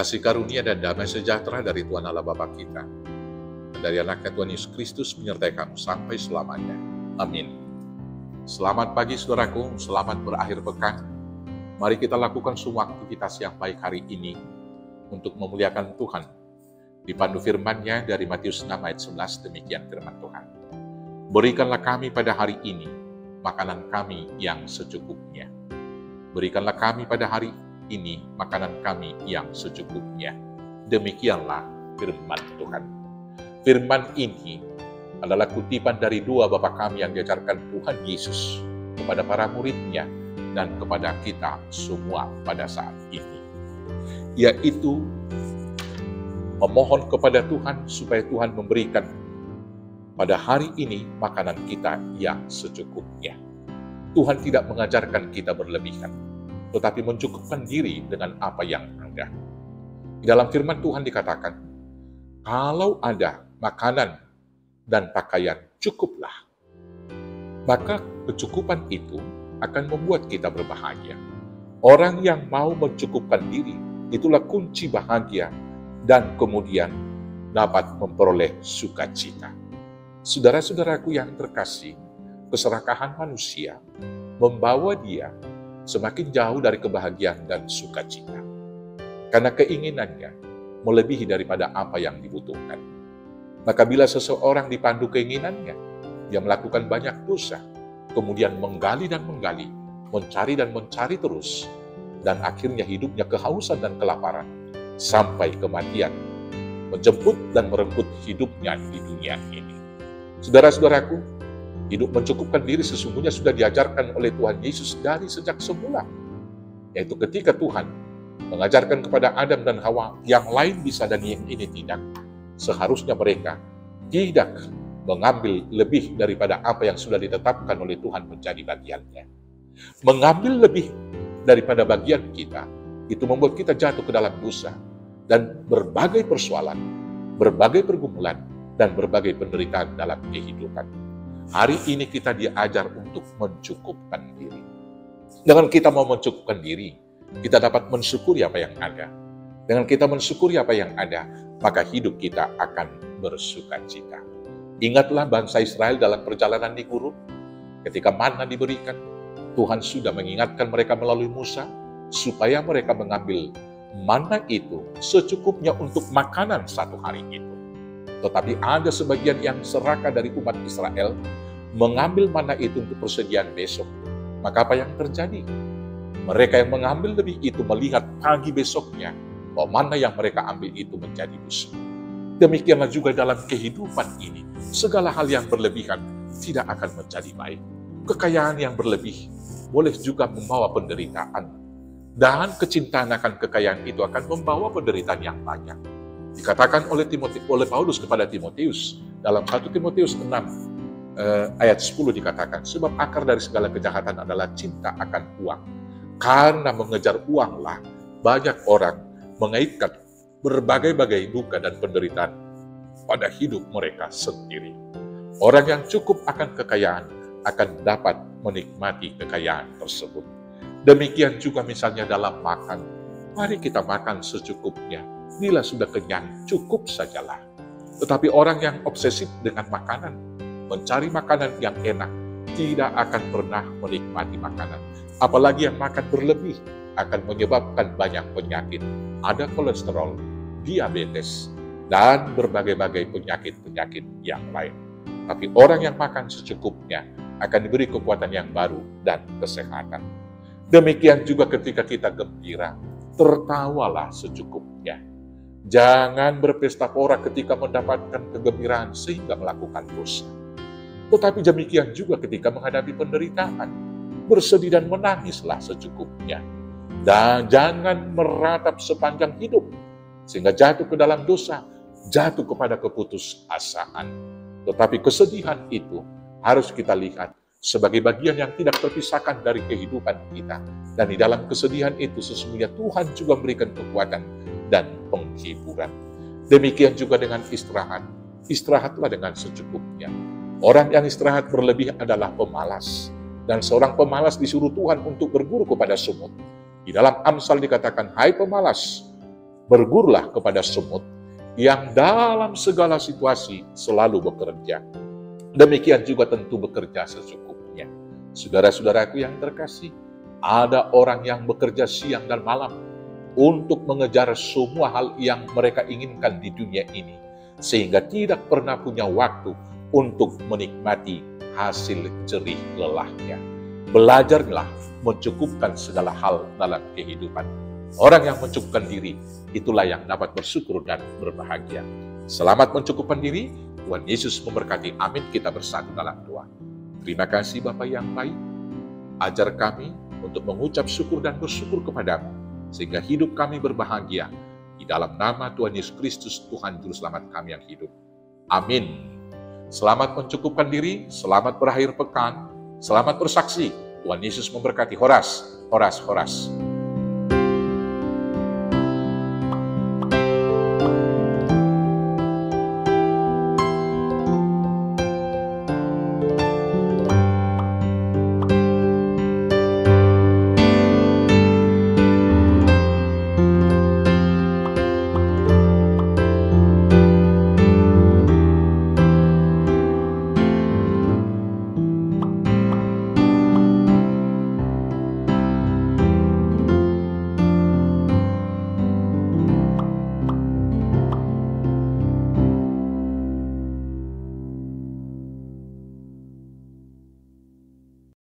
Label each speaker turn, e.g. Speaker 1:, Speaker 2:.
Speaker 1: Kasih karunia dan damai sejahtera dari Tuhan Allah Bapa kita, dan dari anaknya Tuhan Yesus Kristus menyertai kamu sampai selamanya. Amin. Selamat pagi saudaraku, selamat berakhir pekan. Mari kita lakukan semua aktivitas yang baik hari ini untuk memuliakan Tuhan. Dipandu firman-Nya dari Matius 6 ayat 11, demikian firman Tuhan. Berikanlah kami pada hari ini makanan kami yang secukupnya. Berikanlah kami pada hari ini makanan kami yang secukupnya. Demikianlah firman Tuhan. Firman ini adalah kutipan dari dua bapa kami yang diajarkan Tuhan Yesus kepada para murid-Nya dan kepada kita semua pada saat ini. Yaitu memohon kepada Tuhan supaya Tuhan memberikan pada hari ini makanan kita yang secukupnya. Tuhan tidak mengajarkan kita berlebihan, tetapi mencukupkan diri dengan apa yang ada. Di dalam firman Tuhan dikatakan, kalau ada makanan dan pakaian cukuplah, maka kecukupan itu akan membuat kita berbahagia. Orang yang mau mencukupkan diri, itulah kunci bahagia dan kemudian dapat memperoleh sukacita. Saudara-saudaraku yang terkasih, keserakahan manusia membawa dia semakin jauh dari kebahagiaan dan sukacita. Karena keinginannya melebihi daripada apa yang dibutuhkan. Maka bila seseorang dipandu keinginannya, dia melakukan banyak dosa, kemudian menggali dan menggali, mencari dan mencari terus, dan akhirnya hidupnya kehausan dan kelaparan, sampai kematian, menjemput dan merenggut hidupnya di dunia ini. Saudara-saudaraku, hidup mencukupkan diri sesungguhnya sudah diajarkan oleh Tuhan Yesus dari sejak semula. Yaitu ketika Tuhan mengajarkan kepada Adam dan Hawa yang lain bisa dan yang ini tidak. Seharusnya mereka tidak mengambil lebih daripada apa yang sudah ditetapkan oleh Tuhan menjadi bagiannya. Mengambil lebih daripada bagian kita, itu membuat kita jatuh ke dalam dosa. Dan berbagai persoalan, berbagai pergumulan, dan berbagai penderitaan dalam kehidupan. Hari ini kita diajar untuk mencukupkan diri. Dengan kita mau mencukupkan diri, kita dapat mensyukuri apa yang ada. Dengan kita mensyukuri apa yang ada, maka hidup kita akan bersukacita. Ingatlah bangsa Israel dalam perjalanan di gurun, ketika manna diberikan, Tuhan sudah mengingatkan mereka melalui Musa, supaya mereka mengambil manna itu secukupnya untuk makanan satu hari itu. Tetapi ada sebagian yang serakah dari umat Israel mengambil manna itu untuk persediaan besok. Maka apa yang terjadi? Mereka yang mengambil lebih itu melihat pagi besoknya bahwa manna yang mereka ambil itu menjadi busuk. Demikianlah juga dalam kehidupan ini. Segala hal yang berlebihan tidak akan menjadi baik. Kekayaan yang berlebih boleh juga membawa penderitaan. Dan kecintaan akan kekayaan itu akan membawa penderitaan yang banyak. Dikatakan oleh Paulus kepada Timotius dalam 1 Timotius 6 ayat 10 dikatakan, sebab akar dari segala kejahatan adalah cinta akan uang. Karena mengejar uanglah banyak orang mengaitkan berbagai-bagai duka dan penderitaan pada hidup mereka sendiri. Orang yang cukup akan kekayaan akan dapat menikmati kekayaan tersebut. Demikian juga misalnya dalam makan. Mari kita makan secukupnya. Bila sudah kenyang, cukup sajalah. Tetapi orang yang obsesif dengan makanan, mencari makanan yang enak, tidak akan pernah menikmati makanan. Apalagi yang makan berlebih, akan menyebabkan banyak penyakit. Ada kolesterol, diabetes, dan berbagai-bagai penyakit-penyakit yang lain. Tapi orang yang makan secukupnya akan diberi kekuatan yang baru dan kesehatan. Demikian juga ketika kita gembira, tertawalah secukupnya. Jangan berpesta pora ketika mendapatkan kegembiraan sehingga melakukan dosa. Tetapi demikian juga ketika menghadapi penderitaan, bersedih dan menangislah secukupnya. Dan jangan meratap sepanjang hidup, sehingga jatuh ke dalam dosa, jatuh kepada keputusasaan. Tetapi kesedihan itu harus kita lihat sebagai bagian yang tidak terpisahkan dari kehidupan kita. Dan di dalam kesedihan itu sesungguhnya Tuhan juga memberikan kekuatan dan penghiburan. Demikian juga dengan istirahat. Istirahatlah dengan secukupnya. Orang yang istirahat berlebih adalah pemalas. Dan seorang pemalas disuruh Tuhan untuk berguru kepada semut. Di dalam Amsal dikatakan, hai pemalas, Bergurulah kepada semut yang dalam segala situasi selalu bekerja. Demikian juga tentu bekerja secukupnya. Saudara-saudaraku yang terkasih, ada orang yang bekerja siang dan malam untuk mengejar semua hal yang mereka inginkan di dunia ini, sehingga tidak pernah punya waktu untuk menikmati hasil jerih lelahnya. Belajarlah mencukupkan segala hal dalam kehidupan. Orang yang mencukupkan diri, itulah yang dapat bersyukur dan berbahagia. Selamat mencukupkan diri. Tuhan Yesus memberkati. Amin. Kita bersatu dalam doa. Terima kasih Bapa yang baik. Ajar kami untuk mengucap syukur dan bersyukur kepadamu, sehingga hidup kami berbahagia. Di dalam nama Tuhan Yesus Kristus, Tuhan Juru Selamat kami yang hidup. Amin. Selamat mencukupkan diri, selamat berakhir pekan, selamat bersaksi. Tuhan Yesus memberkati. Horas, horas, horas.